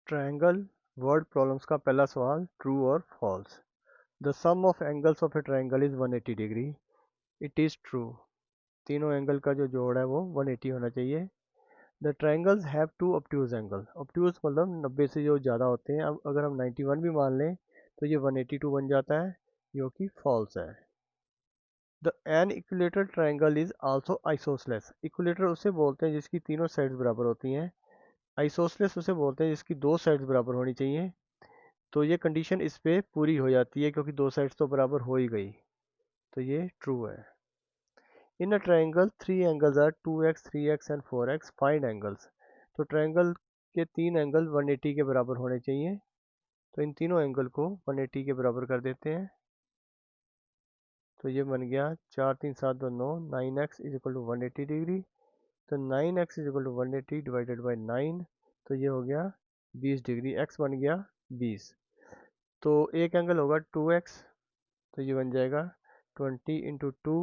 Triangle word problems का पहला सवाल ट्रू और false. The sum of angles of a triangle is 180 degree. It is true. तीनों angle का जो जोड़ है वो 180 होना चाहिए। The triangles have two obtuse angle. Obtuse मतलब 90 से जो ज़्यादा होते हैं। अब अगर हम 91 भी मान लें तो ये 182 बन जाता है, जो कि फॉल्स है। The an equilateral triangle is also isosceles. Equilateral उसे बोलते हैं जिसकी तीनों साइड्स बराबर होती हैं। आइसोसेलेस उसे बोलते हैं जिसकी दो साइड्स बराबर होनी चाहिए। तो ये कंडीशन इस पे पूरी हो जाती है क्योंकि दो साइड्स तो बराबर हो ही गई, तो ये ट्रू है। In a triangle three angles are 2x 3x and 4x, find angles. तो ट्रायंगल के तीन एंगल 180 के बराबर होने चाहिए। तो इन तीनों एंगल को 180 के बराबर कर देते हैं। तो ये बन गया 4 3 7 2 9, 9x is equal to 180 degree. तो 9x is equal to 180 divided by 9, तो ये हो गया 20 डिग्री। x बन गया 20। तो एक एंगल होगा 2x, तो ये बन जाएगा 20 इंटू 2,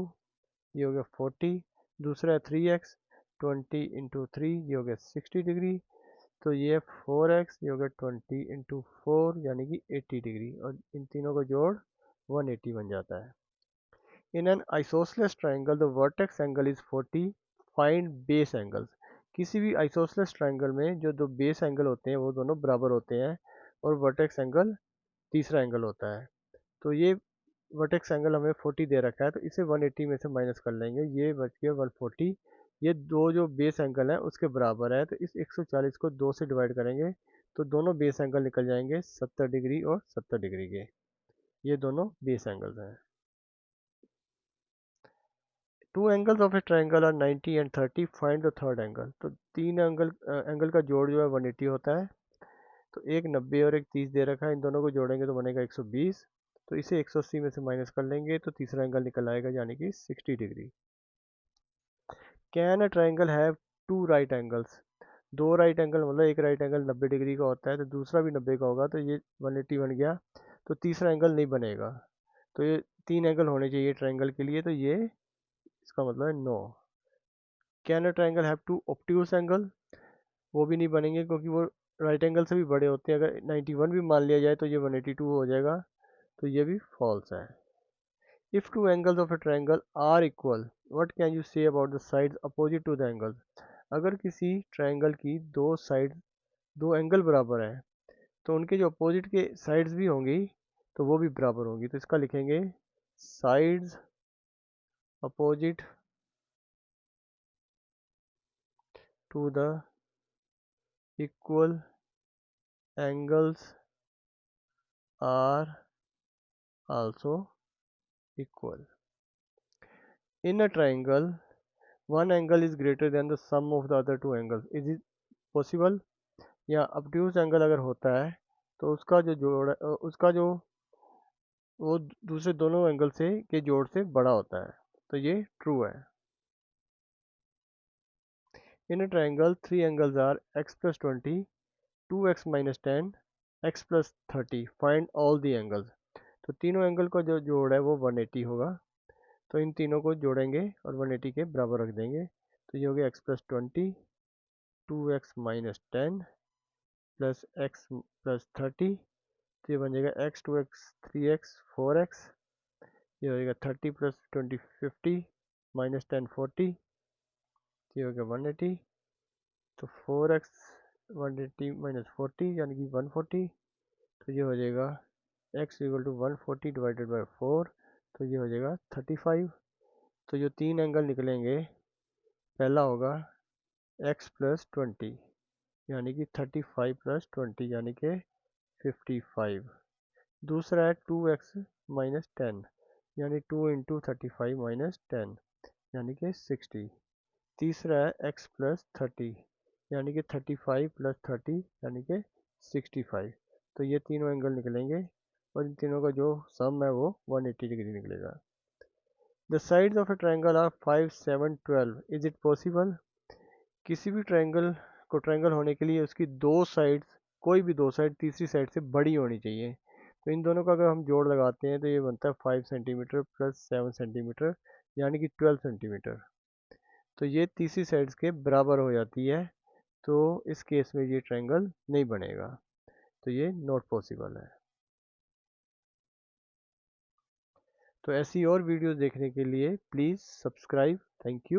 ये हो गया 40। दूसरा है 3x, 20 इंटू 3, ये हो गया 60 डिग्री। तो ये 4x, ये हो गया 20 इंटू 4 यानी कि 80 डिग्री, और इन तीनों का जोड़ 180 बन जाता है। In an isosceles triangle the vertex angle is 40, find base angles. किसी भी आइसोसेलेस ट्राइंगल में जो दो बेस एंगल होते हैं वो दोनों बराबर होते हैं, और वर्टेक्स एंगल तीसरा एंगल होता है। तो ये वर्टेक्स एंगल हमें 40 दे रखा है, तो इसे 180 में से माइनस कर लेंगे, ये बच गया 140। ये दो जो बेस एंगल है उसके बराबर है, तो इस 140 को 2 से डिवाइड करेंगे तो दोनों बेस एंगल निकल जाएंगे 70 डिग्री और 70 डिग्री के। ये दोनों बेस एंगल्स हैं। Two angles of a triangle are 90 and 30, find the third angle. तो तीन एंगल का जोड़ जो है 180 होता है। तो एक 90 और एक 30 दे रखा है, इन दोनों को जोड़ेंगे तो बनेगा 120। तो इसे 180 में से माइनस कर लेंगे तो तीसरा एंगल निकल आएगा यानी कि 60 degree. Can a triangle have two right angles. दो राइट एंगल मतलब एक राइट एंगल 90 डिग्री का होता है तो दूसरा भी 90 का होगा, तो ये 180 बन गया। तो तीसरा एंगल नहीं बनेगा। तो ये तीन एंगल होने चाहिए ट्राइंगल के लिए, तो ये इसका मतलब है no. Can a triangle have two obtuse angle. वो भी नहीं बनेंगे क्योंकि वो राइट एंगल से भी बड़े होते हैं। अगर 91 भी मान लिया जाए तो ये 182 हो जाएगा, तो ये भी फॉल्स है। If two angles of a triangle are equal, what can you say about the sides opposite to the angles? अगर किसी ट्रायंगल की दो एंगल बराबर है तो उनके जो अपोजिट के साइड्स भी होंगी तो वो भी बराबर होंगी। तो इसका लिखेंगे sides opposite to the equal angles are also equal. In a triangle, one angle is greater than the sum of the other two angles. Is it possible? या obtuse एंगल अगर होता है तो उसका जो जोड़ उसका जो वो दूसरे दोनों एंगल से के जोड़ से बड़ा होता है, तो ये ट्रू है। In a triangle three angles are x plus 20, 2x minus 10, x plus 30, find all the angles. तो तीनों एंगल का जो जोड़ है वो 180 होगा। तो इन तीनों को जोड़ेंगे और 180 के बराबर रख देंगे। तो ये हो गया x plus 20, 2x minus 10 plus x plus 30। तो ये बन जाएगा x 2x 3x 4x। ये हो जाएगा 30 प्लस 20 50 माइनस 10 40। ये हो गया 180। तो 4x 180 माइनस 40 यानी कि 140। तो ये हो जाएगा x equal to 140 divided by 4, तो ये हो जाएगा 35। तो जो तीन एंगल निकलेंगे, पहला होगा x प्लस 20 यानी कि 35 प्लस 20 यानी कि 55। दूसरा है 2x माइनस 10 यानी 2 इंटू 35 माइनस 10 यानी कि 60। तीसरा है x प्लस 30 यानी कि 35 प्लस 30 यानी कि 65। तो ये तीनों एंगल निकलेंगे और इन तीनों का जो सम है वो 180 डिग्री निकलेगा। The sides of a triangle are 5 7 12, is it possible. किसी भी ट्रायंगल को ट्रायंगल होने के लिए उसकी दो साइड्स, कोई भी दो साइड तीसरी साइड से बड़ी होनी चाहिए। तो इन दोनों का अगर हम जोड़ लगाते हैं तो ये बनता है 5 सेंटीमीटर प्लस 7 सेंटीमीटर यानी कि 12 सेंटीमीटर। तो ये तीसरी साइड्स के बराबर हो जाती है, तो इस केस में ये ट्रायंगल नहीं बनेगा। तो ये नॉट पॉसिबल है। तो ऐसी और वीडियोस देखने के लिए प्लीज़ सब्सक्राइब। Thank you.